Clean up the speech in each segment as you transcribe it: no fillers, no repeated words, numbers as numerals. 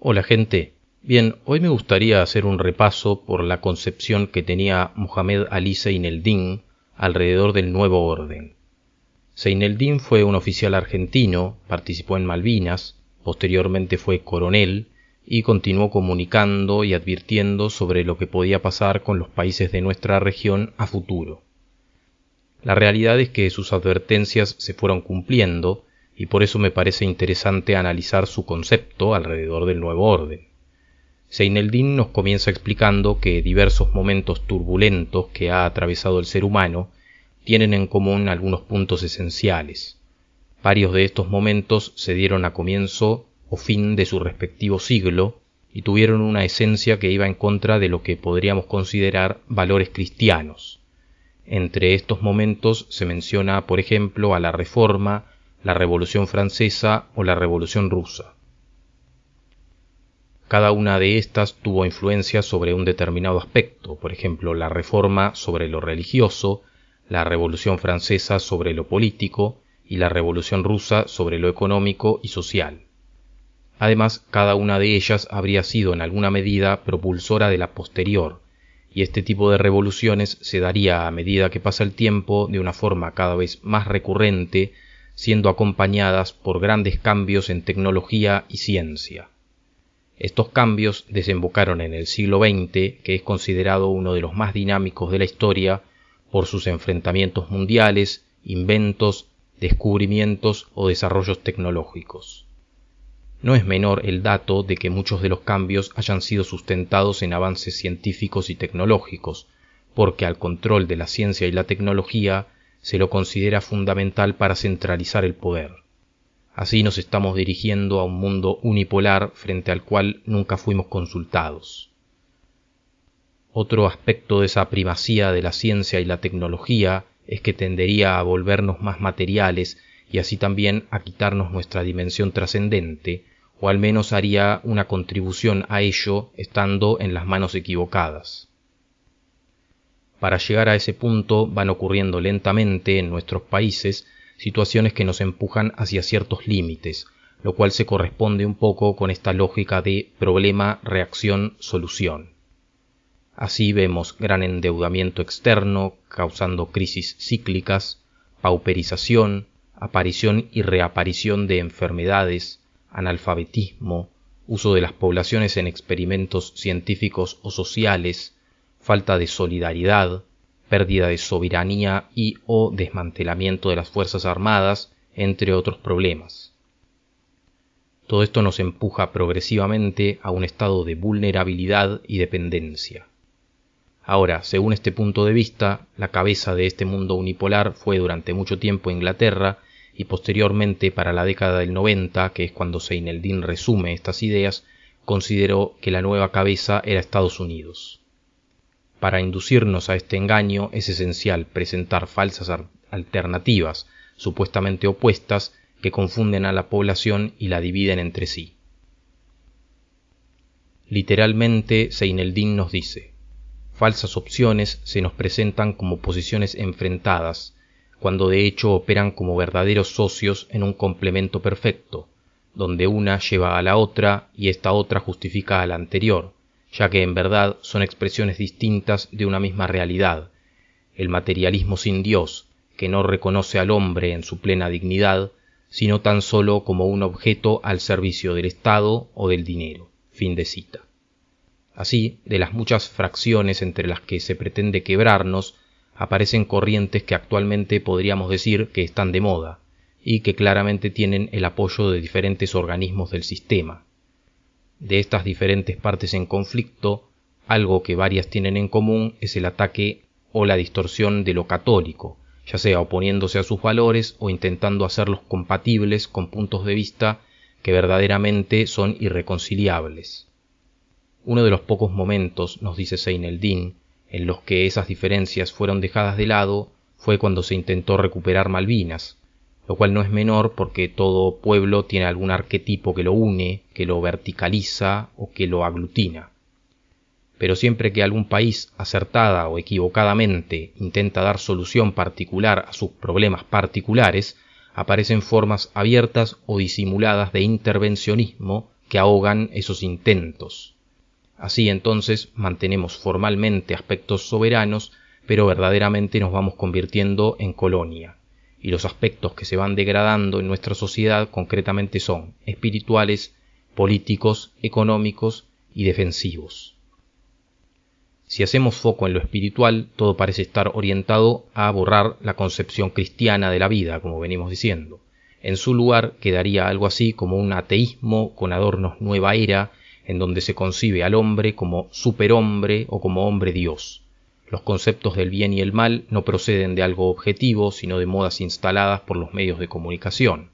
Hola gente, bien, hoy me gustaría hacer un repaso por la concepción que tenía Muhammad Ali Zaineldin alrededor del nuevo orden. Zaineldin fue un oficial argentino, participó en Malvinas, posteriormente fue coronel y continuó comunicando y advirtiendo sobre lo que podía pasar con los países de nuestra región a futuro. La realidad es que sus advertencias se fueron cumpliendo y por eso me parece interesante analizar su concepto alrededor del nuevo orden. Zaineldin nos comienza explicando que diversos momentos turbulentos que ha atravesado el ser humano tienen en común algunos puntos esenciales. Varios de estos momentos se dieron a comienzo o fin de su respectivo siglo y tuvieron una esencia que iba en contra de lo que podríamos considerar valores cristianos. Entre estos momentos se menciona, por ejemplo, a la Reforma, la Revolución Francesa o la Revolución Rusa. Cada una de estas tuvo influencia sobre un determinado aspecto, por ejemplo, la Reforma sobre lo religioso, la Revolución Francesa sobre lo político y la Revolución Rusa sobre lo económico y social. Además, cada una de ellas habría sido en alguna medida propulsora de la posterior, y este tipo de revoluciones se daría a medida que pasa el tiempo de una forma cada vez más recurrente, siendo acompañadas por grandes cambios en tecnología y ciencia. Estos cambios desembocaron en el siglo XX, que es considerado uno de los más dinámicos de la historia por sus enfrentamientos mundiales, inventos, descubrimientos o desarrollos tecnológicos. No es menor el dato de que muchos de los cambios hayan sido sustentados en avances científicos y tecnológicos, porque al control de la ciencia y la tecnología se lo considera fundamental para centralizar el poder. Así nos estamos dirigiendo a un mundo unipolar frente al cual nunca fuimos consultados. Otro aspecto de esa primacía de la ciencia y la tecnología es que tendería a volvernos más materiales y así también a quitarnos nuestra dimensión trascendente, o al menos haría una contribución a ello estando en las manos equivocadas. Para llegar a ese punto van ocurriendo lentamente en nuestros países situaciones que nos empujan hacia ciertos límites, lo cual se corresponde un poco con esta lógica de problema, reacción, solución. Así vemos gran endeudamiento externo causando crisis cíclicas, pauperización, aparición y reaparición de enfermedades, analfabetismo, uso de las poblaciones en experimentos científicos o sociales, falta de solidaridad, pérdida de soberanía y o desmantelamiento de las Fuerzas Armadas, entre otros problemas. Todo esto nos empuja progresivamente a un estado de vulnerabilidad y dependencia. Ahora, según este punto de vista, la cabeza de este mundo unipolar fue durante mucho tiempo Inglaterra y posteriormente para la década del 90, que es cuando Zaineldin resume estas ideas, consideró que la nueva cabeza era Estados Unidos. Para inducirnos a este engaño es esencial presentar falsas alternativas supuestamente opuestas que confunden a la población y la dividen entre sí. Literalmente, Zaineldin nos dice: falsas opciones se nos presentan como posiciones enfrentadas, cuando de hecho operan como verdaderos socios en un complemento perfecto, donde una lleva a la otra y esta otra justifica a la anterior, ya que en verdad son expresiones distintas de una misma realidad, el materialismo sin Dios, que no reconoce al hombre en su plena dignidad, sino tan solo como un objeto al servicio del Estado o del dinero. Fin de cita. Así, de las muchas fracciones entre las que se pretende quebrarnos, aparecen corrientes que actualmente podríamos decir que están de moda, y que claramente tienen el apoyo de diferentes organismos del sistema. De estas diferentes partes en conflicto, algo que varias tienen en común es el ataque o la distorsión de lo católico, ya sea oponiéndose a sus valores o intentando hacerlos compatibles con puntos de vista que verdaderamente son irreconciliables. Uno de los pocos momentos, nos dice Zaineldin, en los que esas diferencias fueron dejadas de lado fue cuando se intentó recuperar Malvinas, lo cual no es menor porque todo pueblo tiene algún arquetipo que lo une, que lo verticaliza o que lo aglutina. Pero siempre que algún país, acertada o equivocadamente, intenta dar solución particular a sus problemas particulares, aparecen formas abiertas o disimuladas de intervencionismo que ahogan esos intentos. Así entonces mantenemos formalmente aspectos soberanos, pero verdaderamente nos vamos convirtiendo en colonia, y los aspectos que se van degradando en nuestra sociedad concretamente son espirituales, políticos, económicos y defensivos. Si hacemos foco en lo espiritual, todo parece estar orientado a borrar la concepción cristiana de la vida, como venimos diciendo. En su lugar quedaría algo así como un ateísmo con adornos nueva era, en donde se concibe al hombre como superhombre o como hombre Dios. Los conceptos del bien y el mal no proceden de algo objetivo, sino de modas instaladas por los medios de comunicación.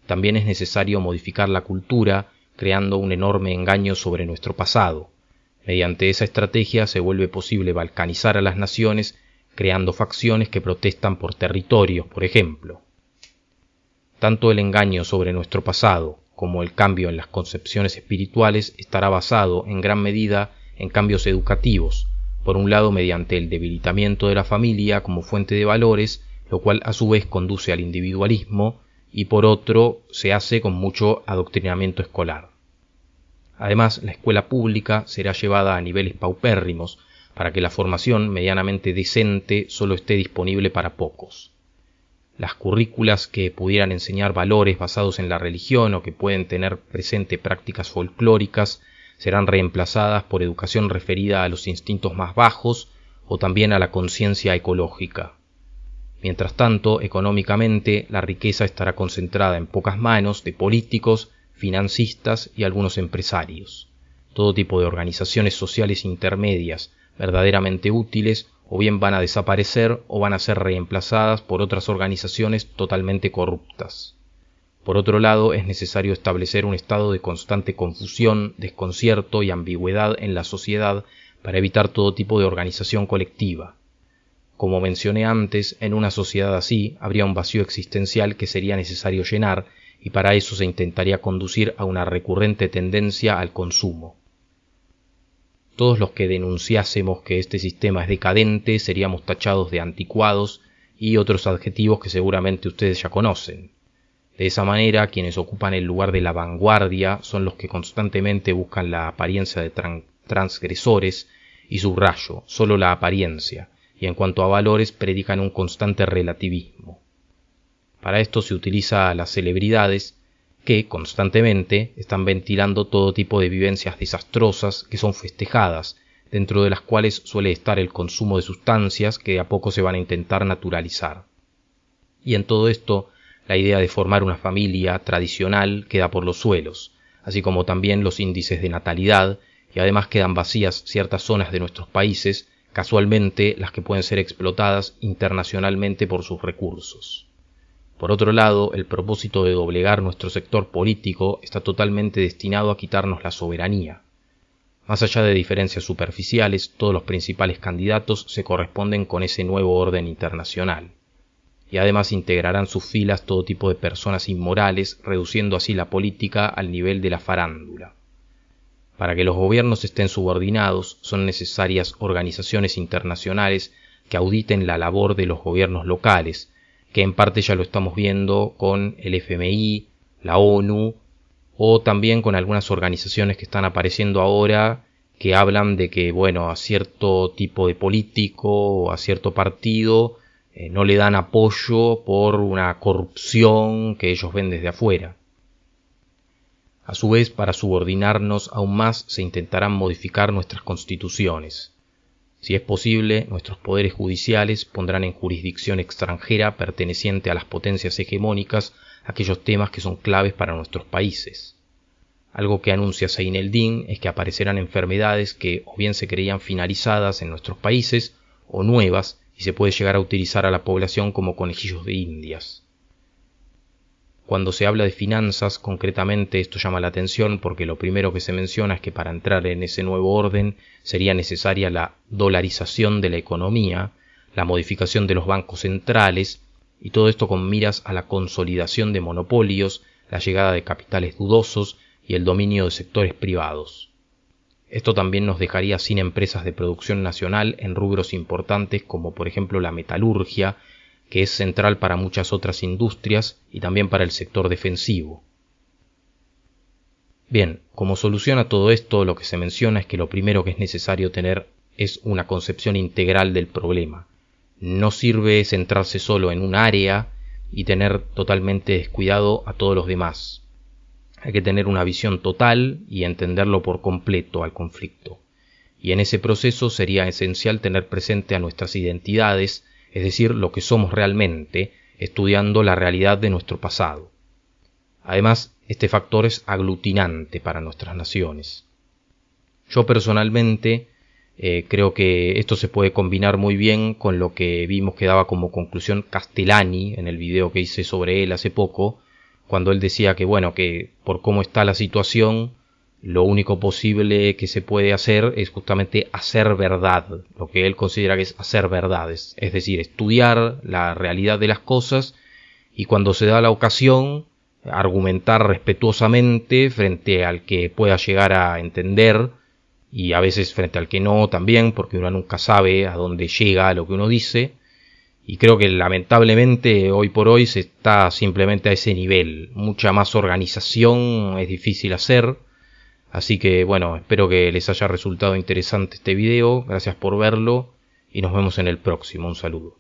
También es necesario modificar la cultura, creando un enorme engaño sobre nuestro pasado. Mediante esa estrategia se vuelve posible balcanizar a las naciones, creando facciones que protestan por territorios, por ejemplo. Tanto el engaño sobre nuestro pasado como el cambio en las concepciones espirituales estará basado en gran medida en cambios educativos, por un lado mediante el debilitamiento de la familia como fuente de valores, lo cual a su vez conduce al individualismo, y por otro se hace con mucho adoctrinamiento escolar. Además, la escuela pública será llevada a niveles paupérrimos para que la formación medianamente decente solo esté disponible para pocos. Las currículas que pudieran enseñar valores basados en la religión o que pueden tener presente prácticas folclóricas serán reemplazadas por educación referida a los instintos más bajos o también a la conciencia ecológica. Mientras tanto, económicamente, la riqueza estará concentrada en pocas manos de políticos, financistas y algunos empresarios. Todo tipo de organizaciones sociales intermedias, verdaderamente útiles, o bien van a desaparecer o van a ser reemplazadas por otras organizaciones totalmente corruptas. Por otro lado, es necesario establecer un estado de constante confusión, desconcierto y ambigüedad en la sociedad para evitar todo tipo de organización colectiva. Como mencioné antes, en una sociedad así habría un vacío existencial que sería necesario llenar, y para eso se intentaría conducir a una recurrente tendencia al consumo. Todos los que denunciásemos que este sistema es decadente seríamos tachados de anticuados y otros adjetivos que seguramente ustedes ya conocen. De esa manera, quienes ocupan el lugar de la vanguardia son los que constantemente buscan la apariencia de transgresores, y subrayo, solo la apariencia, y en cuanto a valores predican un constante relativismo. Para esto se utiliza a las celebridades que constantemente están ventilando todo tipo de vivencias desastrosas que son festejadas, dentro de las cuales suele estar el consumo de sustancias que de a poco se van a intentar naturalizar. Y en todo esto, la idea de formar una familia tradicional queda por los suelos, así como también los índices de natalidad, y además quedan vacías ciertas zonas de nuestros países, casualmente las que pueden ser explotadas internacionalmente por sus recursos. Por otro lado, el propósito de doblegar nuestro sector político está totalmente destinado a quitarnos la soberanía. Más allá de diferencias superficiales, todos los principales candidatos se corresponden con ese nuevo orden internacional, y además integrarán sus filas todo tipo de personas inmorales, reduciendo así la política al nivel de la farándula. Para que los gobiernos estén subordinados, son necesarias organizaciones internacionales que auditen la labor de los gobiernos locales, que en parte ya lo estamos viendo con el FMI, la ONU, o también con algunas organizaciones que están apareciendo ahora que hablan de que, a cierto tipo de político o a cierto partido no le dan apoyo por una corrupción que ellos ven desde afuera. A su vez, para subordinarnos aún más, se intentarán modificar nuestras constituciones. Si es posible, nuestros poderes judiciales pondrán en jurisdicción extranjera perteneciente a las potencias hegemónicas aquellos temas que son claves para nuestros países. Algo que anuncia Seineldin es que aparecerán enfermedades que o bien se creían finalizadas en nuestros países o nuevas, y se puede llegar a utilizar a la población como conejillos de indias. Cuando se habla de finanzas, concretamente esto llama la atención porque lo primero que se menciona es que para entrar en ese nuevo orden sería necesaria la dolarización de la economía, la modificación de los bancos centrales, y todo esto con miras a la consolidación de monopolios, la llegada de capitales dudosos y el dominio de sectores privados. Esto también nos dejaría sin empresas de producción nacional en rubros importantes como por ejemplo la metalurgia, que es central para muchas otras industrias y también para el sector defensivo. Bien, como solución a todo esto, lo que se menciona es que lo primero que es necesario tener es una concepción integral del problema. No sirve centrarse solo en un área y tener totalmente descuidado a todos los demás. Hay que tener una visión total y entenderlo por completo al conflicto. Y en ese proceso sería esencial tener presente a nuestras identidades, es decir, lo que somos realmente, estudiando la realidad de nuestro pasado. Además, este factor es aglutinante para nuestras naciones. Yo personalmente creo que esto se puede combinar muy bien con lo que vimos que daba como conclusión Castellani en el video que hice sobre él hace poco, cuando él decía que bueno, que por cómo está la situación, lo único posible que se puede hacer es justamente hacer verdad, lo que él considera que es hacer verdades, es decir, estudiar la realidad de las cosas y cuando se da la ocasión, argumentar respetuosamente frente al que pueda llegar a entender y a veces frente al que no también, porque uno nunca sabe a dónde llega lo que uno dice. Y creo que lamentablemente hoy por hoy se está simplemente a ese nivel. Mucha más organización es difícil hacer. Así que bueno, espero que les haya resultado interesante este video. Gracias por verlo y nos vemos en el próximo. Un saludo.